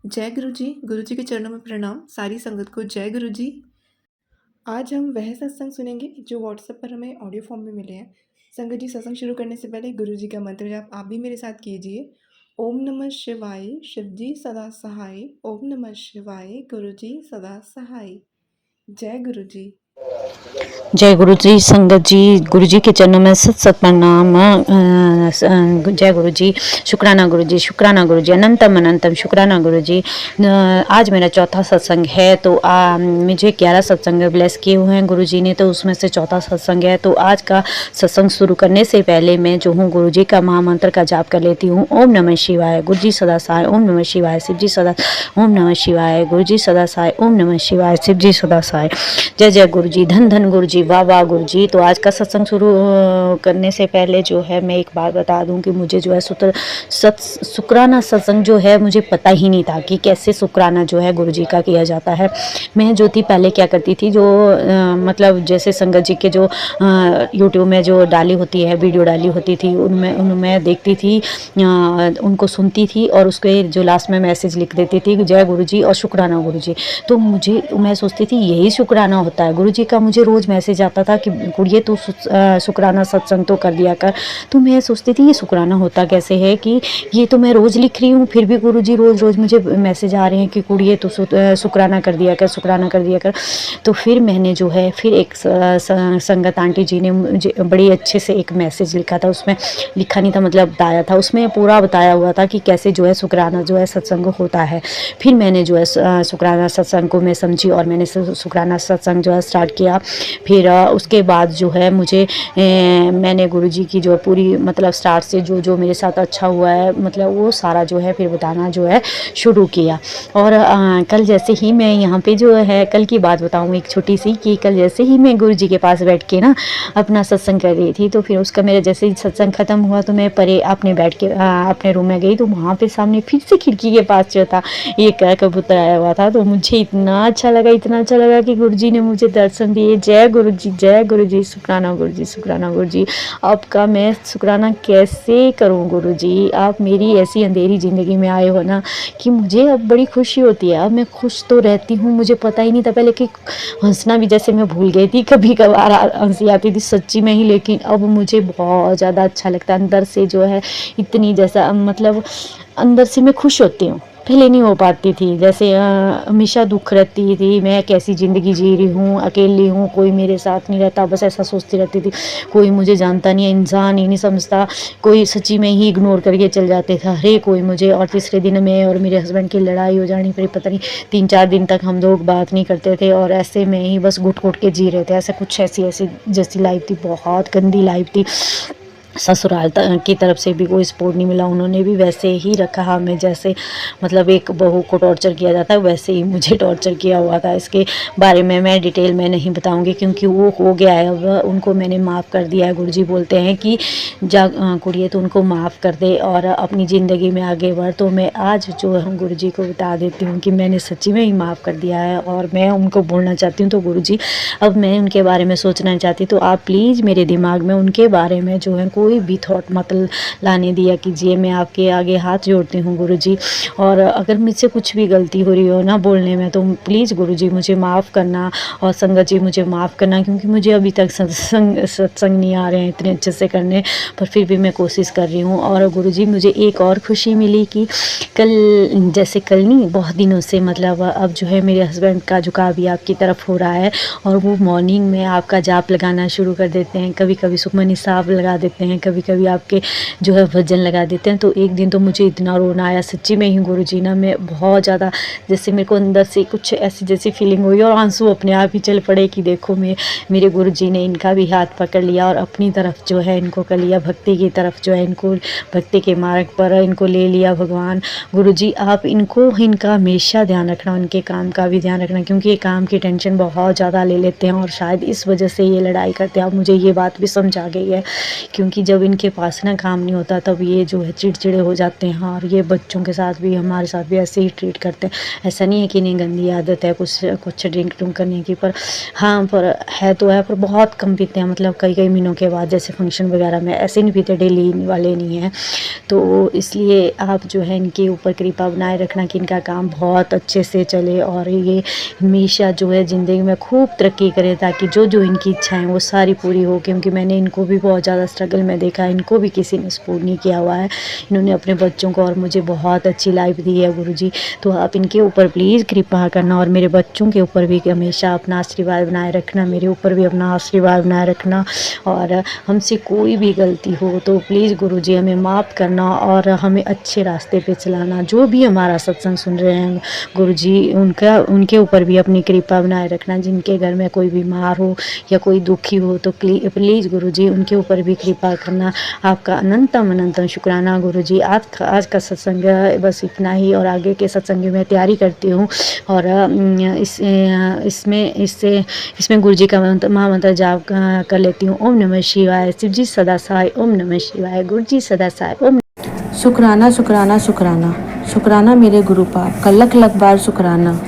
जय गुरु जी के चरणों में प्रणाम, सारी संगत को जय गुरु जी। आज हम वह सत्संग सुनेंगे जो व्हाट्सएप पर हमें ऑडियो फॉर्म में मिले हैं। संगत जी, सत्संग शुरू करने से पहले गुरु जी का मंत्र जाप आप भी मेरे साथ कीजिए। ओम नमः शिवाय, शिव जी सदा सहाय। ओम नमः शिवाय, गुरु जी सदा सहाय। जय गुरु जी। जय गुरु जी। संगत जी, गुरु जी के चरणों में सत सत प्रणाम। जय गुरु जी। शुक्राना गुरु जी, शुक्राना गुरु जी, अनंतम अनंतम शुक्राना गुरु जी। आज मेरा चौथा सत्संग है, तो मुझे 11 सत्संग ब्लेस किए हुए हैं गुरु जी ने, तो उसमें से चौथा सत्संग है। तो आज का सत्संग शुरू करने से पहले मैं जो हूँ गुरु जी का महामंत्र का जाप कर लेती हूँ। ओम नमः शिवाय, गुरु जी सदा सहाय। ओम नमः शिवाय, शिव जी सदा। ओम नमः शिवाय, गुरु जी सदा सहाय। ओम नमः शिवाय, शिव जी सदा सहाय। जय जय गुरु जी, धन धन गुरु जी, वाह वाह गुरु जी। तो आज का सत्संग शुरू करने से पहले जो है मैं एक बात बता दूं कि मुझे जो है शुक्राना सत्संग जो है मुझे पता ही नहीं था कि कैसे शुक्राना जो है गुरु जी का किया जाता है। मैं जो थी पहले क्या करती थी, जो मतलब जैसे संगत जी के जो यूट्यूब में जो डाली होती है, वीडियो डाली होती थी, उनमें देखती थी, उनको सुनती थी और उसके जो लास्ट में मैसेज लिख देती थी जय गुरु जी और शुक्राना गुरु जी। तो मैं सोचती थी यही शुक्राना होता है। गुरु जी का मुझे रोज़ मैसेज आता था कि गुड़िए तू शुक्राना सत्संग तो कर दिया कर। तो मैं सोचती थी ये शुक्राना होता कैसे है, कि ये तो मैं रोज़ लिख रही हूँ, फिर भी गुरु जी रोज़ रोज़ मुझे मैसेज आ रहे हैं कि गुड़िए तू शुक्राना कर दिया कर, शुक्राना कर दिया कर। तो फिर मैंने जो है फिर एक संगत आंटी जी ने मुझे बड़ी अच्छे से एक मैसेज लिखा था, उसमें लिखा नहीं था मतलब बताया था, उसमें पूरा बताया हुआ था कि कैसे जो है शुक्राना जो है सत्संग होता है। फिर मैंने जो है शुक्राना सत्संग को मैं समझी और मैंने शुक्राना सत्संग जो है स्टार्ट किया। फिर उसके बाद जो है मुझे मैंने गुरु जी की जो पूरी मतलब स्टार्ट से जो जो मेरे साथ अच्छा हुआ है, मतलब वो सारा जो है फिर बताना जो है शुरू किया। और कल जैसे ही मैं यहाँ पे जो है कल की बात बताऊँ एक छोटी सी, कि कल जैसे ही मैं गुरु जी के पास बैठ के ना अपना सत्संग कर रही थी, तो फिर उसका मेरा जैसे ही सत्संग खत्म हुआ तो मैं परे अपने बैठ के अपने रूम में गई, तो वहाँ पे सामने फिर से खिड़की के पास जो था एक कबूतर आया हुआ था। तो मुझे इतना अच्छा लगा, इतना अच्छा लगा कि गुरु जी ने मुझे दर्शन दिए। जय गुरु जी, जय गुरु जी, शुक्राना गुरु जी, शुक्राना गुरु जी। आपका मैं शुक्राना कैसे करूं गुरु जी, आप मेरी ऐसी अंधेरी ज़िंदगी में आए हो ना कि मुझे अब बड़ी खुशी होती है। अब मैं खुश तो रहती हूँ, मुझे पता ही नहीं था पहले कि हंसना भी जैसे मैं भूल गई थी, कभी कभार हंसी आती थी सच्ची में ही, लेकिन अब मुझे बहुत ज़्यादा अच्छा लगता है अंदर से जो है, इतनी जैसा मतलब अंदर से मैं खुश होती हूँ। पहले नहीं हो पाती थी, जैसे हमेशा दुख रहती थी, मैं कैसी ज़िंदगी जी रही हूँ, अकेली हूँ, कोई मेरे साथ नहीं रहता, बस ऐसा सोचती रहती थी। कोई मुझे जानता नहीं है, इंसान ही नहीं समझता, कोई सच्ची में ही इग्नोर करके चल जाते थे हरे कोई मुझे। और तीसरे दिन में और मेरे हस्बैंड की लड़ाई हो जानी, फिर पता नहीं 3-4 दिन तक हम लोग बात नहीं करते थे, और ऐसे में ही बस घुट घुट के जी रहे थे। ऐसा कुछ ऐसी जैसी लाइफ थी, बहुत गंदी लाइफ थी। ससुराल की तरफ से भी कोई सपोर्ट नहीं मिला, उन्होंने भी वैसे ही रखा हमें, जैसे मतलब एक बहू को टॉर्चर किया जाता है वैसे ही मुझे टॉर्चर किया हुआ था। इसके बारे में मैं डिटेल में नहीं बताऊंगी क्योंकि वो हो गया है, अब उनको मैंने माफ़ कर दिया है। गुरुजी बोलते हैं कि जा कुड़िए तो उनको माफ़ कर दे और अपनी ज़िंदगी में आगे बढ़। तो मैं आज जो है गुरुजी को बता देती हूँ कि मैंने सच्ची में ही माफ़ कर दिया है और मैं उनको बोलना चाहती हूँ। तो गुरुजी अब मैं उनके बारे में सोचना चाहती, तो आप प्लीज़ मेरे दिमाग में उनके बारे में जो है कोई भी थॉट मत लाने दिया कीजिए। मैं आपके आगे हाथ जोड़ती हूँ गुरुजी, और अगर मुझसे कुछ भी गलती हो रही हो ना बोलने में, तो प्लीज़ गुरुजी मुझे माफ़ करना, और संगत जी मुझे माफ़ करना, क्योंकि मुझे अभी तक सत्संग नहीं आ रहे हैं इतने अच्छे से करने, पर फिर भी मैं कोशिश कर रही हूँ। और गुरुजी मुझे एक और खुशी मिली कि कल जैसे कल नहीं, बहुत दिनों से मतलब अब जो है मेरे हस्बैंड का झुकाव भी आपकी तरफ हो रहा है, और वो मॉर्निंग में आपका जाप लगाना शुरू कर देते हैं, कभी कभी सुखमनी साहब लगा देते हैं, कभी कभी आपके जो है भजन लगा देते हैं। तो एक दिन तो मुझे इतना रोना आया सच्ची में ही गुरुजी ना, मैं बहुत ज़्यादा जैसे मेरे को अंदर से कुछ ऐसी जैसी फीलिंग हुई, और आंसू अपने आप ही चल पड़े कि देखो मेरे गुरुजी ने इनका भी हाथ पकड़ लिया और अपनी तरफ जो है इनको कर लिया, भक्ति की तरफ जो है इनको, भक्ति के मार्ग पर इनको ले लिया भगवान। गुरुजी आप इनका हमेशा ध्यान रखना, उनके काम का भी ध्यान रखना, क्योंकि ये काम की टेंशन बहुत ज़्यादा ले लेते हैं और शायद इस वजह से ये लड़ाई करते हैं। अब मुझे ये बात भी समझ आ गई है, क्योंकि क्योंकि जब इनके पास ना काम नहीं होता तब ये जो है चिड़चिड़े हो जाते हैं, और ये बच्चों के साथ भी, हमारे साथ भी ऐसे ही ट्रीट करते हैं। ऐसा नहीं है कि इन्हें गंदी आदत है कुछ कुछ ड्रिंक ड्रिंक करने की, पर हाँ, पर है तो है, पर बहुत कम पीते हैं, मतलब कई कई महीनों के बाद, जैसे फंक्शन वगैरह में ऐसे नहीं पीते, डेली वाले नहीं हैं। तो इसलिए आप जो है इनके ऊपर कृपा बनाए रखना कि इनका काम बहुत अच्छे से चले, और ये हमेशा जो है ज़िंदगी में खूब तरक्की करे, ताकि जो जो इनकी इच्छाएं वो सारी पूरी हो। क्योंकि मैंने इनको भी बहुत ज़्यादा स्ट्रगल में देखा है, इनको भी किसी ने सपोर्ट नहीं किया हुआ है। इन्होंने अपने बच्चों को और मुझे बहुत अच्छी लाइफ दी है गुरुजी। तो आप इनके ऊपर प्लीज़ कृपा करना, और मेरे बच्चों के ऊपर भी हमेशा अपना आशीर्वाद बनाए रखना, मेरे ऊपर भी अपना आशीर्वाद बनाए रखना। और हमसे कोई भी गलती हो तो प्लीज़ गुरुजी हमें माफ़ करना, और हमें अच्छे रास्ते पे चलाना। जो भी हमारा सत्संग सुन रहे हैं गुरुजी, उनके ऊपर भी अपनी कृपा बनाए रखना। जिनके घर में कोई बीमार हो या कोई दुखी हो तो प्लीज़ गुरुजी उनके ऊपर भी कृपा करना। आपका अनंतम अनंतम शुक्राना गुरुजी। आज का सत्संग बस इतना ही, और आगे के सत्संग की मैं तैयारी करती हूँ। और इसमें गुरुजी का महामंत्र जाप कर लेती हूँ। ओम नमः शिवाय। शिव जी सदा सहाय। ओम नमः शिवाय। गुरुजी सदा सहाय। ओम। शुक्राना शुक्राना शुक्राना शुक्राना मेरे गुरु पाप का लख लख बार शुक्राना।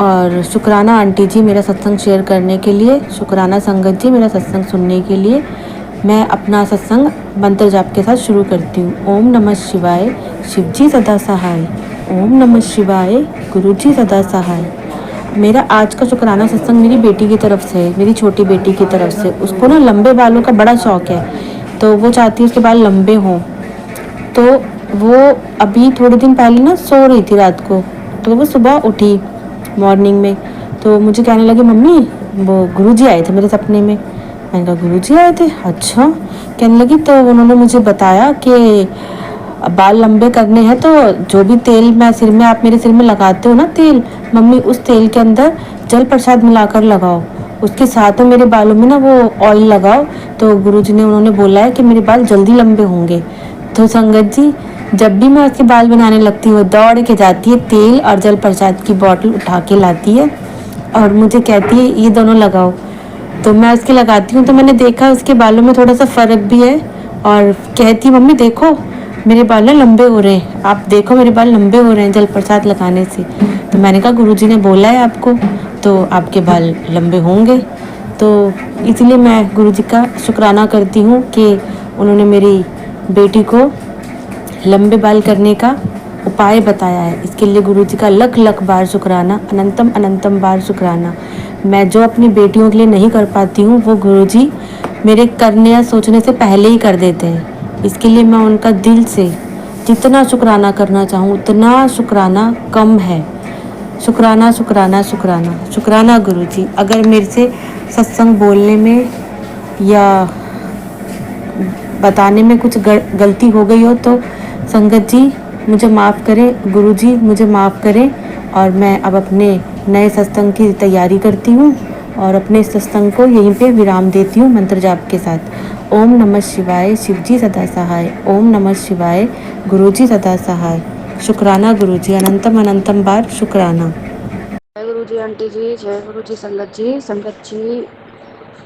और शुक्राना आंटी जी मेरा सत्संग शेयर करने के लिए, शुक्राना संगत जी मेरा सत्संग सुनने के लिए। मैं अपना सत्संग मंत्र जाप के साथ शुरू करती हूँ। ओम नमः शिवाय। शिव जी सदा सहाय। ओम नमः शिवाय। गुरु जी सदा सहाय। मेरा आज का शुक्राना सत्संग मेरी बेटी की तरफ से है, मेरी छोटी बेटी की तरफ से। उसको ना लंबे बालों का बड़ा शौक है, तो वो चाहती है उसके बाल लंबे हों। तो वो अभी थोड़े दिन पहले ना सो रही थी रात को, तो वो सुबह उठी मॉर्निंग में, तो मुझे कहने लगी मम्मी वो गुरुजी आए थे मेरे सपने में। मैंने कहा गुरुजी आए थे? अच्छा। कहने लगी तो उन्होंने मुझे बताया कि बाल लंबे करने हैं तो जो भी तेल मैं सिर में, आप मेरे सिर में लगाते हो ना तेल, मम्मी उस तेल के अंदर जल प्रसाद मिलाकर लगाओ, उसके साथ में मेरे बालों में ना वो ऑयल लगाओ, तो गुरुजी ने उन्होंने बोला है कि मेरे बाल जल्दी लंबे होंगे। तो संगत जी जब भी मैं उसके बाल बनाने लगती हूँ दौड़ के जाती है, तेल और जल प्रसाद की बोतल उठा के लाती है और मुझे कहती है ये दोनों लगाओ। तो मैं उसके लगाती हूँ, तो मैंने देखा उसके बालों में थोड़ा सा फ़र्क भी है, और कहती है मम्मी देखो मेरे बाल ना लंबे हो रहे हैं, आप देखो मेरे बाल लंबे हो रहे हैं जल प्रसाद लगाने से। तो मैंने कहा गुरुजी ने बोला है आपको, तो आपके बाल लंबे होंगे। तो इसलिए मैं गुरुजी का शुक्राना करती हूँ कि उन्होंने मेरी बेटी को लंबे बाल करने का उपाय बताया है। इसके लिए गुरुजी का लख लख बार शुक्राना, अनंतम अनंतम बार शुक्राना। मैं जो अपनी बेटियों के लिए नहीं कर पाती हूँ वो गुरुजी मेरे करने या सोचने से पहले ही कर देते हैं। इसके लिए मैं उनका दिल से जितना शुक्राना करना चाहूँ उतना शुक्राना कम है। शुक्राना शुक्राना शुक्राना शुक्राना गुरुजी। अगर मेरे से सत्संग बोलने में या बताने में कुछ गलती हो गई हो तो संगत जी मुझे माफ़ करें, गुरुजी मुझे माफ़ करें। और मैं अब अपने नए सत्संग की तैयारी करती हूँ और अपने सत्संग को यहीं पे विराम देती हूँ मंत्र जाप के साथ। ओम नमः शिवाय। शिवजी सदा सहाय। ओम नमः शिवाय। गुरुजी सदा सहाय। शुक्राना गुरुजी, अनंतम अनंतम बार शुक्राना। जय गुरु जी आंटी जी, जय गुरु जी संगत जी। संगत जी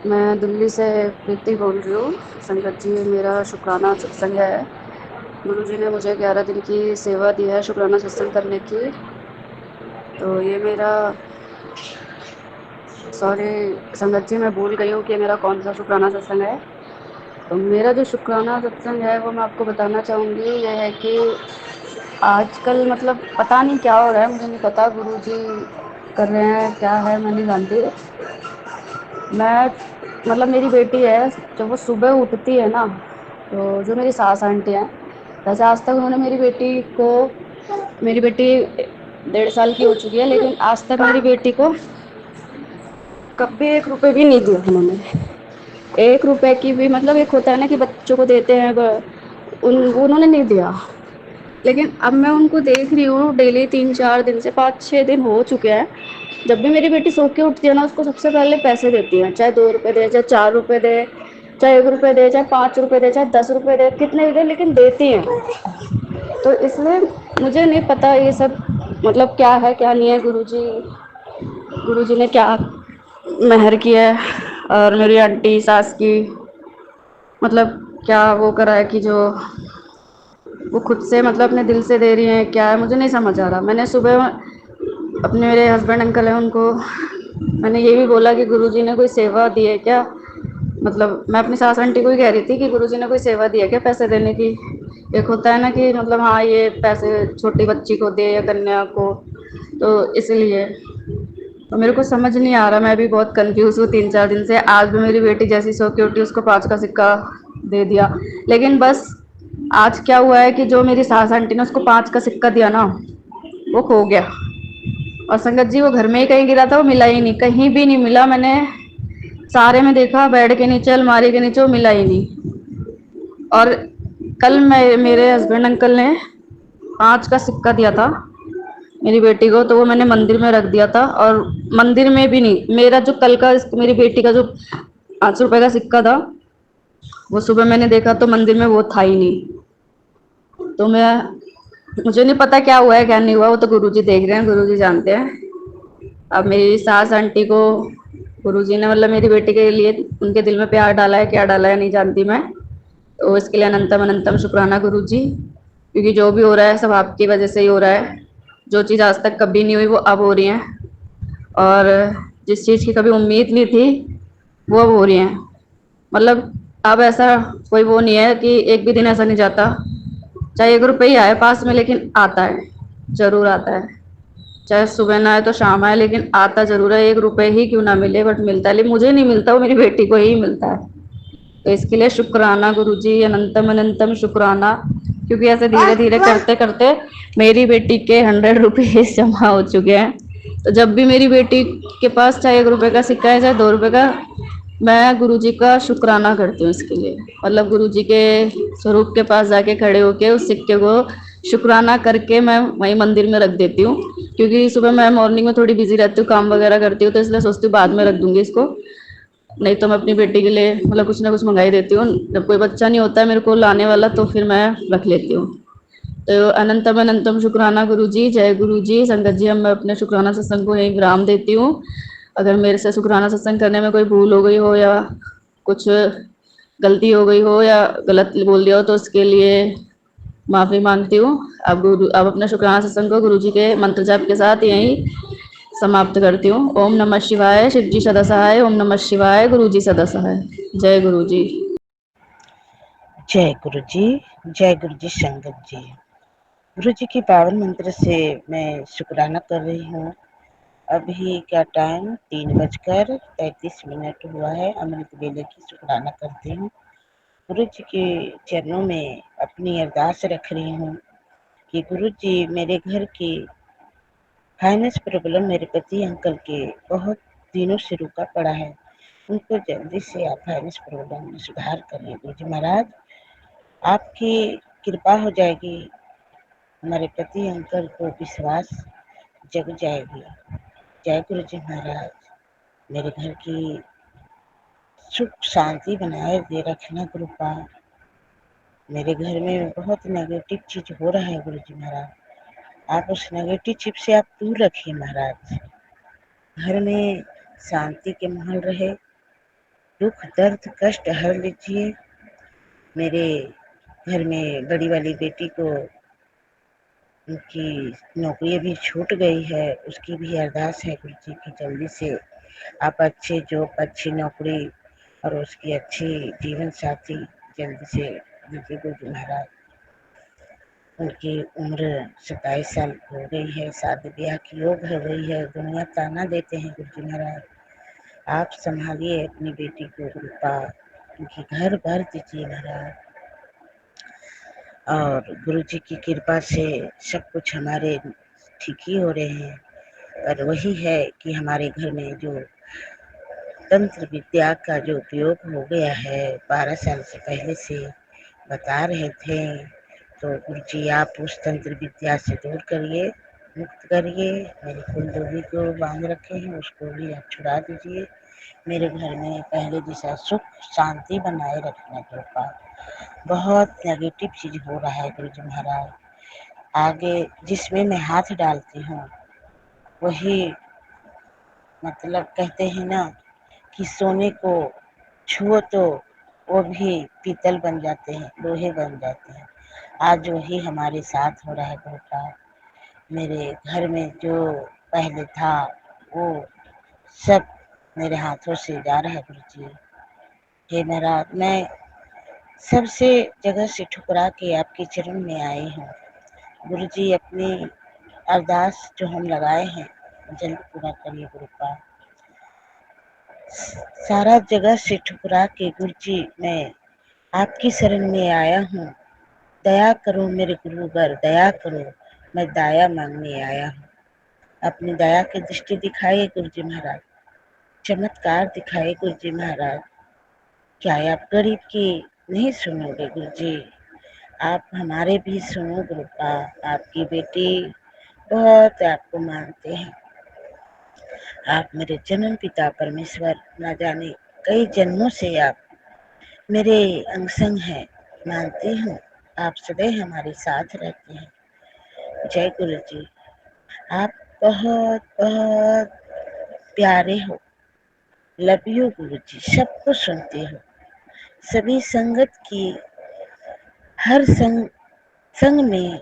मैं दिल्ली से प्रीति बोल रही हूँ। संगत जी मेरा शुक्राना सत्संग है। गुरु जी ने मुझे 11 दिन की सेवा दी है शुक्राना सत्संग करने की। तो ये मेरा संगत जी मैं भूल गई हूँ कि मेरा कौन सा शुक्राना सत्संग है। तो मेरा जो शुक्राना सत्संग है वो मैं आपको बताना चाहूँगी। ये है कि आजकल मतलब पता नहीं क्या हो रहा है, मुझे नहीं पता गुरु जी कर रहे हैं क्या है, मैं नहीं जानती। मैं मतलब मेरी बेटी है, जब वो सुबह उठती है ना, तो जो मेरी सास आंटी हैं, वैसे आज तक उन्होंने मेरी बेटी 1.5 साल की हो चुकी है, लेकिन आज तक मेरी बेटी को कभी 1 रुपये भी नहीं दिया उन्होंने। 1 रुपये की भी, मतलब एक होता है ना कि बच्चों को देते हैं, उन्होंने नहीं दिया। लेकिन अब मैं उनको देख रही हूँ डेली 3-4 दिन से, 5-6 दिन हो चुके हैं, जब भी मेरी बेटी सो के उठती है ना, उसको सबसे पहले पैसे देती हैं, चाहे 2 रुपये दे, चाहे 4 रुपये दे, चाहे 1 रुपये दे, चाहे 5 रुपये दे, चाहे 10 रुपये दे, कितने भी दे, लेकिन देती हैं। तो इसलिए मुझे नहीं पता ये सब मतलब क्या है क्या नहीं है। गुरुजी ने क्या मेहर की है और मेरी आंटी सास की, मतलब क्या वो करा है कि जो वो खुद से मतलब अपने दिल से दे रही हैं, क्या है मुझे नहीं समझ आ रहा। मैंने सुबह अपने मेरे हस्बैंड अंकल हैं उनको मैंने ये भी बोला कि गुरुजी ने कोई सेवा दी है क्या, मतलब मैं अपनी सास आंटी को ही कह रही थी कि गुरुजी ने कोई सेवा दी है क्या पैसे देने की। एक होता है ना कि मतलब हाँ ये पैसे छोटी बच्ची को दे या कन्या को, तो इसलिए तो मेरे को समझ नहीं आ रहा। मैं भी बहुत कंफ्यूज हूँ 3-4 दिन से। आज भी मेरी बेटी जैसी सो के उठी उसको 5 का सिक्का दे दिया, लेकिन बस आज क्या हुआ है कि जो मेरी सास आंटी ने उसको 5 का सिक्का दिया ना वो खो गया। और संगत जी वो घर में ही कहीं गिरा था, वो मिला ही नहीं, कहीं भी नहीं मिला। मैंने सारे में देखा, बेड के नीचे, अलमारी के नीचे, वो मिला ही नहीं। और कल मैं मेरे हस्बैंड अंकल ने 5 का सिक्का दिया था मेरी बेटी को, तो वो मैंने मंदिर में रख दिया था। और मंदिर में भी नहीं, मेरा जो कल का मेरी बेटी का जो 5 रुपए का सिक्का था वो सुबह मैंने देखा तो मंदिर में वो था ही नहीं। तो मुझे नहीं पता क्या हुआ है क्या नहीं हुआ, वो तो गुरुजी देख रहे हैं, गुरुजी जानते हैं। अब मेरी सास आंटी को गुरुजी ने मतलब मेरी बेटी के लिए उनके दिल में प्यार डाला है, क्या डाला है नहीं जानती मैं। तो इसके लिए अनंतम अनंतम शुक्राना गुरुजी, क्योंकि जो भी हो रहा है सब आपकी वजह से ही हो रहा है। जो चीज़ आज तक कभी नहीं हुई वो अब हो रही है, और जिस चीज़ की कभी उम्मीद नहीं थी वो अब हो रही है। मतलब अब ऐसा कोई वो नहीं है कि एक भी दिन ऐसा नहीं जाता, चाहे 1 रुपये ही आए पास में, लेकिन आता है, जरूर आता है। चाहे सुबह ना आए तो शाम आए, लेकिन आता जरूर है। 1 रुपये ही क्यों ना मिले बट मिलता है, लेकिन मुझे नहीं मिलता, वो मेरी बेटी को ही मिलता है। तो इसके लिए शुक्राना गुरुजी, अनंतम अनंतम शुक्राना। क्योंकि ऐसे धीरे धीरे करते करते मेरी बेटी के 100 रुपीज जमा हो चुके हैं। तो जब भी मेरी बेटी के पास चाहे 1 रुपये का सिक्का है चाहे 2 रुपये का, मैं गुरुजी का शुक्राना करती हूँ इसके लिए। मतलब गुरुजी के स्वरूप के पास जाके खड़े होके उस सिक्के को शुक्राना करके मैं वहीं मंदिर में रख देती हूँ। क्योंकि सुबह मैं मॉर्निंग में थोड़ी बिजी रहती हूँ, काम वगैरह करती हूँ, तो इसलिए सोचती हूँ बाद में रख दूंगी इसको। नहीं तो मैं अपनी बेटी के लिए मतलब कुछ ना कुछ मंगाई देती हूँ। जब कोई बच्चा नहीं होता है मेरे को लाने वाला तो फिर मैं रख लेती हूँ। तो अनंतम अनंतम शुक्राना गुरु जी, जय गुरु जी। संगत जी हम मैं अपने शुक्राना सत्संग को यही विराम देती हूँ। अगर मेरे से शुक्राना सत्संग करने में कोई भूल हो गई हो या कुछ गलती हो गई हो या गलत बोल दिया हो तो उसके लिए माफ़ी मांगती हूँ। अब अपना शुक्राना सत्संग को गुरु जी के मंत्र जाप के साथ यहीं समाप्त करती हूँ। ओम नमः शिवाय, शिव जी सदा सहाय। ओम नमः शिवाय, गुरु जी सदा सहाय। जय गुरु जी। जय गुरु जी, जय गुरु जी। संगत जी, गुरु जी के पावन मंत्र से मैं शुक्राना कर रही हूँ। अभी का टाइम 3:33 हुआ है। अमृत वेले की शुक्राना करती हूँ। गुरु जी के चरणों में अपनी अरदास रख रही हूँ कि गुरु जी मेरे घर की फाइनेंस प्रॉब्लम मेरे पति अंकल के बहुत दिनों से रुका पड़ा है, उनको जल्दी से आप फाइनेंस प्रॉब्लम में सुधार करें। गुरु जी महाराज आपकी कृपा हो जाएगी, हमारे पति अंकल को विश्वास जग जाएगी। जय गुरु जी महाराज, मेरे घर की सुख शांति बनाए दे रखना कृपा। मेरे घर में बहुत नेगेटिव चीज हो रहा है गुरु जी महाराज, आप उस नेगेटिव चीज से आप दूर रखिए महाराज। घर में शांति के माहौल रहे, दुख दर्द कष्ट हर लीजिए। मेरे घर में बड़ी वाली बेटी को उनकी नौकरी भी छूट गई है, उसकी भी अरदास है गुरु जी की जल्दी से आप अच्छे जॉब, अच्छी नौकरी और उसकी अच्छी जीवन साथी जल्दी से दीजिए गुरु जी महाराज। उनकी उम्र 27 साल हो गई है, शादी ब्याह की योग हो गई है, दुनिया ताना देते हैं गुरु जी महाराज। आप संभालिए अपनी बेटी को कृपा, उनकी घर भर दीजिए महाराज। और गुरु जी की कृपा से सब कुछ हमारे ठीक ही हो रहे हैं। और वही है कि हमारे घर में जो तंत्र विद्या का जो उपयोग हो गया है 12 साल से पहले से बता रहे थे, तो गुरु जी आप उस तंत्र विद्या से दूर करिए, मुक्त करिए। मेरी कुलदेवी को बांध रखे हैं उसको भी आप छुड़ा दीजिए। मेरे घर में पहले जैसा सुख शांति बनाए रखने के ऊपर बहुत नेगेटिव चीज हो रहा है गुरु जी महाराज। आगे जिसमें मैं हाथ डालती हूँ वही मतलब कहते हैं ना कि सोने को छुओ तो वो भी पीतल बन जाते हैं, लोहे बन जाते हैं। आज वही हमारे साथ हो रहा है गुरुपाद। मेरे घर में जो पहले था वो सब मेरे हाथों से जा रहा है गुरुजी। हे महाराज, मैं सबसे जगह से ठुकरा के आपके चरण में आई हूँ। गुरुजी, अपनी अरदास जो हम लगाए हैं जल्द पूरा करिए गुरुपाद। सारा जगह से ठुकरा के गुरुजी मैं आपकी शरण में आया हूँ। दया करो मेरे गुरुवर, दया करो, मैं दया मांगने आया हूँ। अपनी दया की दृष्टि दिखाइए गुरुजी महाराज, चमत्कार दिखाइए गुरुजी महाराज। क्या आप गरीब की नहीं सुनोगे गुरुजी? आप हमारे भी सुनो गुरुपाद। आपकी बेटी बहुत आपको मानते हैं। आप मेरे जन्म पिता परमेश्वर, ना जाने कई जन्मों से आप मेरे अंग संग हैं। मानती हूँ आप सदैव हमारे साथ रहते हैं। जय गुरु जी। आप बहुत बहुत प्यारे हो। लव यू गुरु जी। सबको सुनते हो। सभी संगत की हर संग में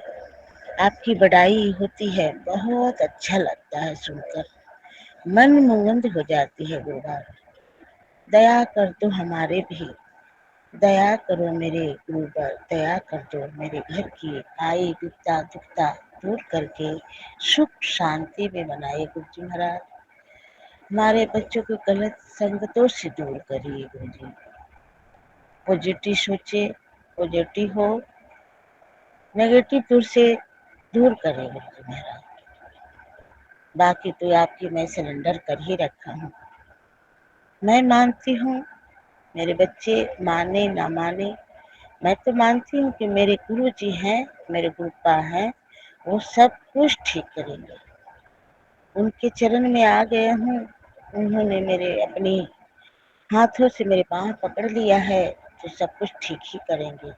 आपकी बड़ाई होती है। बहुत अच्छा लगता है सुनकर, मन मुग्ध हो जाती है गुरुवार। दया कर दो हमारे भी, दया करो मेरे ऊपर, दया कर दो मेरे घर की आई विपदा दुखता दूर करके सुख शांति में बनाए गुरु जी महाराज। हमारे बच्चों को गलत संगतों से दूर करिए गुरु जी। पॉजिटिव सोचे, पॉजिटिव हो, नेगेटिव दूर से दूर करें गुरु जी महाराज। बाकी तो आपकी मैं सरेंडर कर ही रखा हूँ। मैं मानती हूँ, मेरे बच्चे माने ना माने, मैं तो मानती हूँ कि मेरे गुरु जी हैं, मेरे गुरुपा हैं, वो सब कुछ ठीक करेंगे। उनके चरण में आ गया हूँ, उन्होंने मेरे अपनी हाथों से मेरे पाँव पकड़ लिया है, तो सब कुछ ठीक ही करेंगे।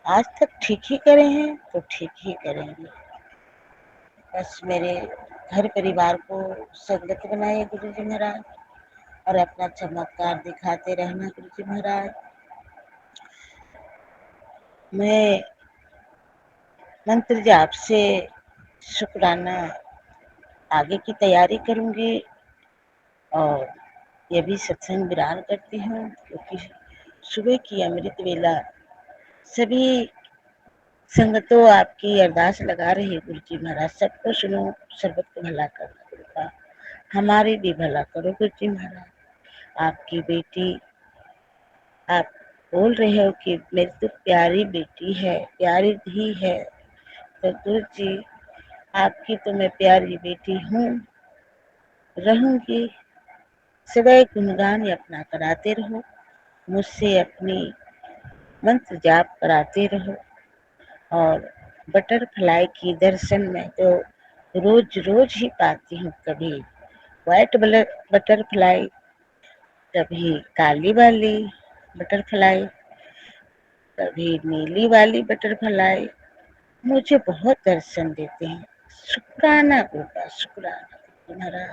आज तक ठीक ही करे हैं तो ठीक ही करेंगे। बस मेरे घर परिवार को संगत बनाए गुरु जी महाराज, और अपना चमत्कार दिखाते रहना गुरु जी महाराज। मैं मंत्र जाप से शुक्राना आगे की तैयारी करूंगी, और ये भी सत्संग विराम करती हूँ, क्योंकि सुबह की अमृत वेला सभी संगतों आपकी अरदास लगा रही गुरु जी महाराज। सबको सुनो, सर्वत को भला करना गुरुपा, हमारे भी भला करो गुरु जी महाराज। आपकी बेटी, आप बोल रहे हो कि मेरी तो प्यारी बेटी है, प्यारी धी है, तो गुरु जी आपकी तो मैं प्यारी बेटी हूँ, रहूंगी। सदैव गुणगान अपना कराते रहो, मुझसे अपनी मंत्र जाप कराते रहो। और बटरफ्लाई की दर्शन में तो रोज रोज ही पाती हूँ। कभी व्हाइट बटरफ्लाई, कभी काली वाली बटरफ्लाई, कभी नीली वाली बटरफ्लाई, मुझे बहुत दर्शन देते हैं। शुक्राना गुरुपा, शुक्राना तुम्हारा।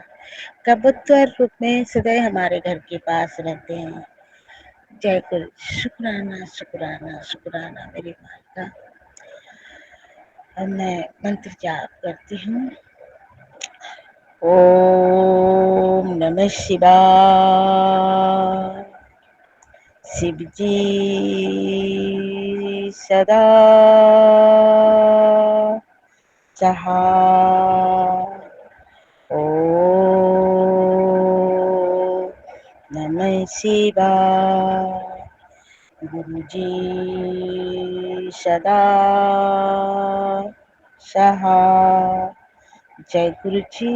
कबूतर रूप में सदैव हमारे घर के पास रहते हैं। जय गुरु। शुक्राना शुक्राना शुक्राना मेरी माता। और मैं मंत्र जाप करती हूँ। ओम नमः शिवाय। शिव जी सदा सहाय। ओम नमः शिवाय। गुरु जी सदा सहाय। जय गुरु जी।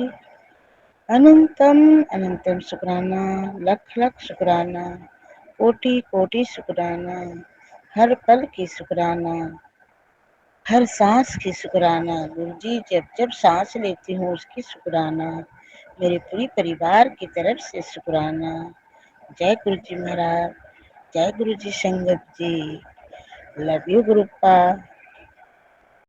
अनंतम अनंतम शुक्राना, लख लख शुक्राना, कोटि कोटि शुक्राना, हर पल की शुक्राना, हर सांस की शुक्राना। गुरु जी जब जब सांस लेती हूँ उसकी शुक्राना, मेरे पूरी परिवार की तरफ से शुक्राना। जय गुरु जी महाराज, जय गुरु जी संगत जी। Love you गुरुपा।